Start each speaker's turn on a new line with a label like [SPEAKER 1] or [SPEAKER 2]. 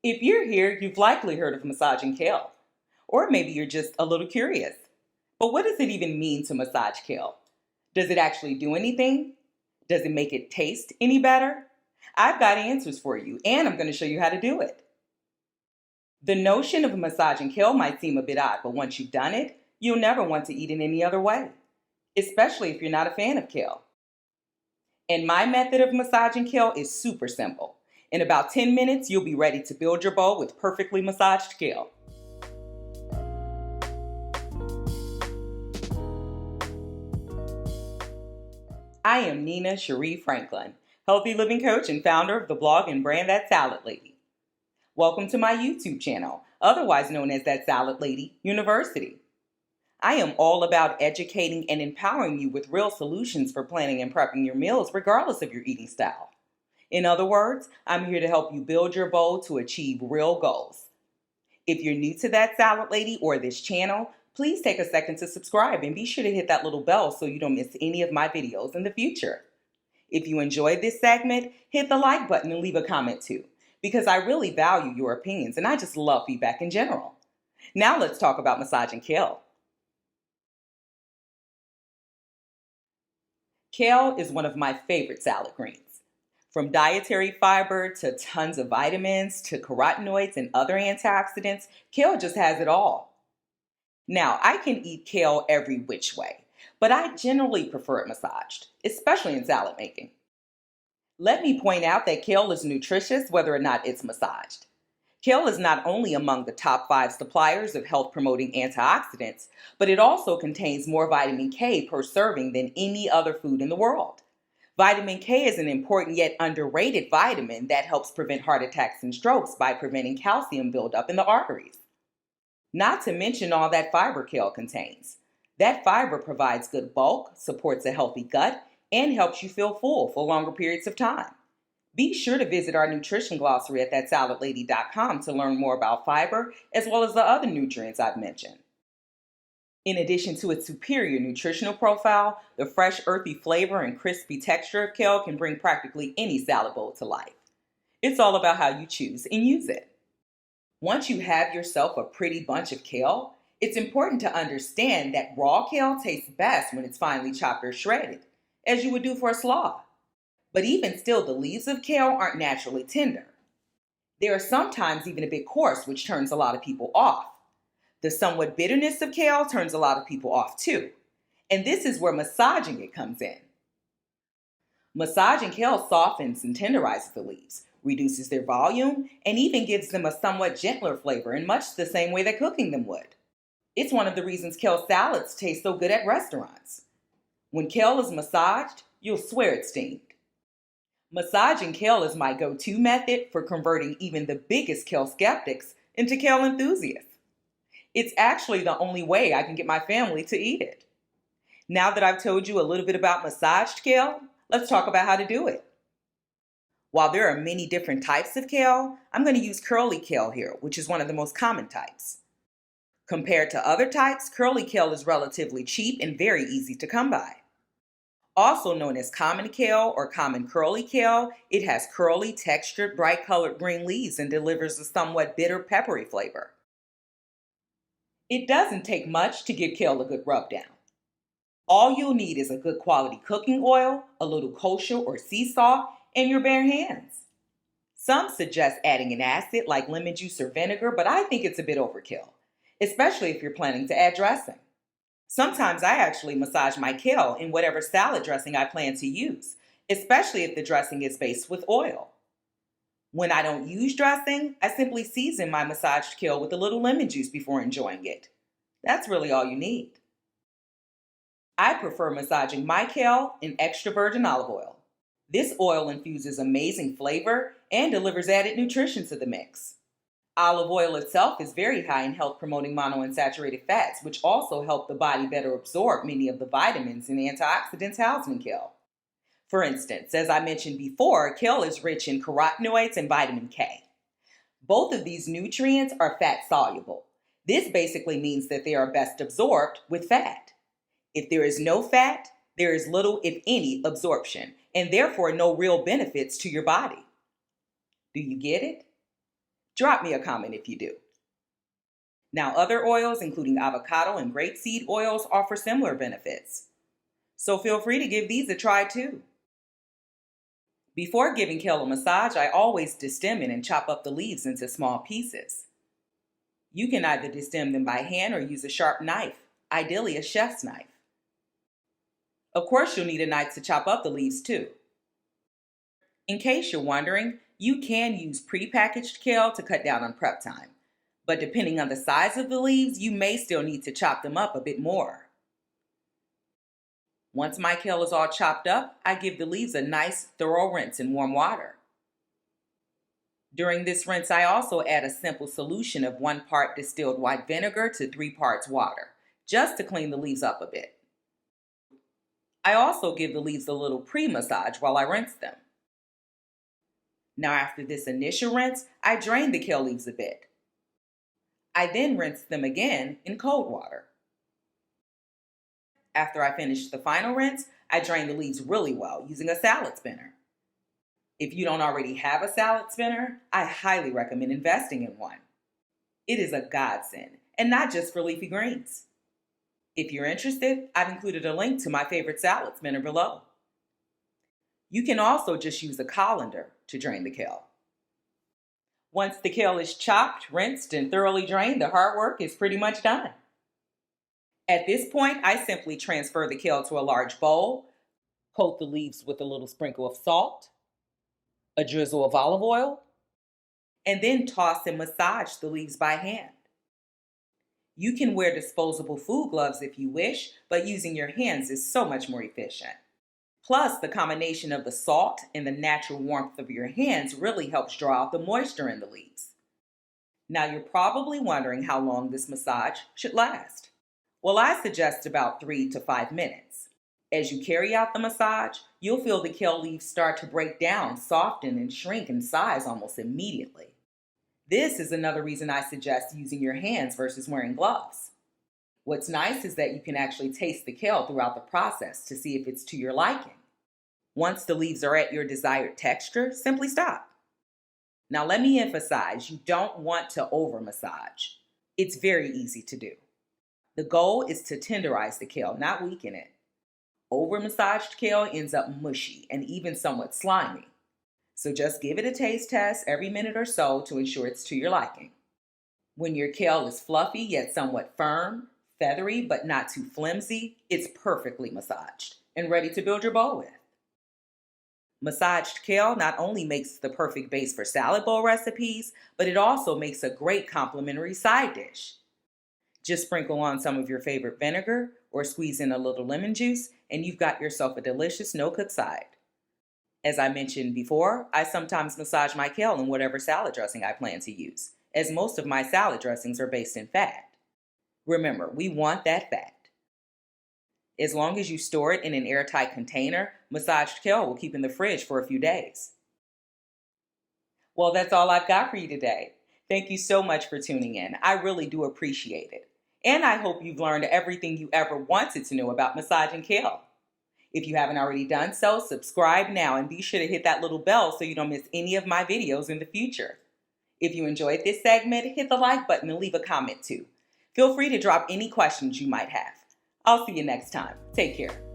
[SPEAKER 1] If you're here, you've likely heard of massaging kale. Or maybe you're just a little curious. But what does it even mean to massage kale? Does it actually do anything? Does it make it taste any better? I've got answers for you, and I'm going to show you how to do it. The notion of massaging kale might seem a bit odd, but once you've done it, you'll never want to eat it any other way, especially if you're not a fan of kale. And my method of massaging kale is super simple. In about 10 minutes, you'll be ready to build your bowl with perfectly massaged kale. I am Nina Cherie Franklin, healthy living coach and founder of the blog and brand That Salad Lady. Welcome to my YouTube channel, otherwise known as That Salad Lady University. I am all about educating and empowering you with real solutions for planning and prepping your meals regardless of your eating style. In other words, I'm here to help you build your bowl to achieve real goals. If you're new to That Salad Lady or this channel, please take a second to subscribe and be sure to hit that little bell so you don't miss any of my videos in the future. If you enjoyed this segment, hit the like button and leave a comment too, because I really value your opinions and I just love feedback in general. Now let's talk about massaging kale. Kale is one of my favorite salad greens. From dietary fiber to tons of vitamins to carotenoids and other antioxidants, kale just has it all. Now, I can eat kale every which way, but I generally prefer it massaged, especially in salad making. Let me point out that kale is nutritious whether or not it's massaged. Kale is not only among the top 5 suppliers of health-promoting antioxidants, but it also contains more vitamin K per serving than any other food in the world. Vitamin K is an important yet underrated vitamin that helps prevent heart attacks and strokes by preventing calcium buildup in the arteries. Not to mention all that fiber kale contains. That fiber provides good bulk, supports a healthy gut, and helps you feel full for longer periods of time. Be sure to visit our nutrition glossary at thatsaladlady.com to learn more about fiber as well as the other nutrients I've mentioned. In addition to its superior nutritional profile, the fresh earthy flavor and crispy texture of kale can bring practically any salad bowl to life. It's all about how you choose and use it. Once you have yourself a pretty bunch of kale, it's important to understand that raw kale tastes best when it's finely chopped or shredded, as you would do for a slaw. But even still, the leaves of kale aren't naturally tender. They are sometimes even a bit coarse, which turns a lot of people off. The somewhat bitterness of kale turns a lot of people off too. And this is where massaging it comes in. Massaging kale softens and tenderizes the leaves, reduces their volume, and even gives them a somewhat gentler flavor in much the same way that cooking them would. It's one of the reasons kale salads taste so good at restaurants. When kale is massaged, you'll swear it's steamed. Massaging kale is my go-to method for converting even the biggest kale skeptics into kale enthusiasts. It's actually the only way I can get my family to eat it. Now that I've told you a little bit about massaged kale, let's talk about how to do it. While there are many different types of kale, I'm going to use curly kale here, which is one of the most common types. Compared to other types, curly kale is relatively cheap and very easy to come by. Also known as common kale or common curly kale, it has curly, textured, bright-colored green leaves and delivers a somewhat bitter, peppery flavor. It doesn't take much to give kale a good rub down. All you'll need is a good quality cooking oil, a little xoxo or sea salt, and your bare hands. Some suggest adding an acid like lemon juice or vinegar, but I think it's a bit overkill, especially if you're planning to add dressing. Sometimes I actually massage my kale in whatever salad dressing I plan to use, especially if the dressing is based with oil. When I don't use dressing, I simply season my massaged kale with a little lemon juice before enjoying it. That's really all you need. I prefer massaging my kale in extra virgin olive oil. This oil infuses amazing flavor and delivers added nutrition to the mix. Olive oil itself is very high in health-promoting monounsaturated fats, which also help the body better absorb many of the vitamins and antioxidants housed in kale. For instance, as I mentioned before, kale is rich in carotenoids and vitamin K. Both of these nutrients are fat-soluble. This basically means that they are best absorbed with fat. If there is no fat, there is little, if any, absorption, and therefore no real benefits to your body. Do you get it? Drop me a comment if you do. Now, other oils, including avocado and grapeseed oils, offer similar benefits. So feel free to give these a try too. Before giving kale a massage, I always destem it and chop up the leaves into small pieces. You can either destem them by hand or use a sharp knife, ideally a chef's knife. Of course, you'll need a knife to chop up the leaves too. In case you're wondering, you can use pre-packaged kale to cut down on prep time. But depending on the size of the leaves, you may still need to chop them up a bit more. Once my kale is all chopped up, I give the leaves a nice, thorough rinse in warm water. During this rinse, I also add a simple solution of 1 part distilled white vinegar to 3 parts water, just to clean the leaves up a bit. I also give the leaves a little pre-massage while I rinse them. Now, after this initial rinse, I drain the kale leaves a bit. I then rinse them again in cold water. After I finish the final rinse, I drain the leaves really well using a salad spinner. If you don't already have a salad spinner, I highly recommend investing in one. It is a godsend, and not just for leafy greens. If you're interested, I've included a link to my favorite salad spinner below. You can also just use a colander to drain the kale. Once the kale is chopped, rinsed, and thoroughly drained, the hard work is pretty much done. At this point, I simply transfer the kale to a large bowl, coat the leaves with a little sprinkle of salt, a drizzle of olive oil, and then toss and massage the leaves by hand. You can wear disposable food gloves if you wish, but using your hands is so much more efficient. Plus, the combination of the salt and the natural warmth of your hands really helps draw out the moisture in the leaves. Now, you're probably wondering how long this massage should last. Well, I suggest about 3 to 5 minutes. As you carry out the massage, you'll feel the kale leaves start to break down, soften, and shrink in size almost immediately. This is another reason I suggest using your hands versus wearing gloves. What's nice is that you can actually taste the kale throughout the process to see if it's to your liking. Once the leaves are at your desired texture, simply stop. Now let me emphasize, you don't want to over-massage. It's very easy to do. The goal is to tenderize the kale, not weaken it. Over-massaged kale ends up mushy and even somewhat slimy. So just give it a taste test every minute or so to ensure it's to your liking. When your kale is fluffy yet somewhat firm, feathery but not too flimsy, it's perfectly massaged and ready to build your bowl with. Massaged kale not only makes the perfect base for salad bowl recipes, but it also makes a great complimentary side dish. Just sprinkle on some of your favorite vinegar or squeeze in a little lemon juice and you've got yourself a delicious no-cook side. As I mentioned before, I sometimes massage my kale in whatever salad dressing I plan to use, as most of my salad dressings are based in fat. Remember, we want that fat. As long as you store it in an airtight container, massaged kale will keep in the fridge for a few days. Well, that's all I've got for you today. Thank you so much for tuning in. I really do appreciate it. And I hope you've learned everything you ever wanted to know about massaging kale. If you haven't already done so, subscribe now and be sure to hit that little bell so you don't miss any of my videos in the future. If you enjoyed this segment, hit the like button and leave a comment too. Feel free to drop any questions you might have. I'll see you next time. Take care.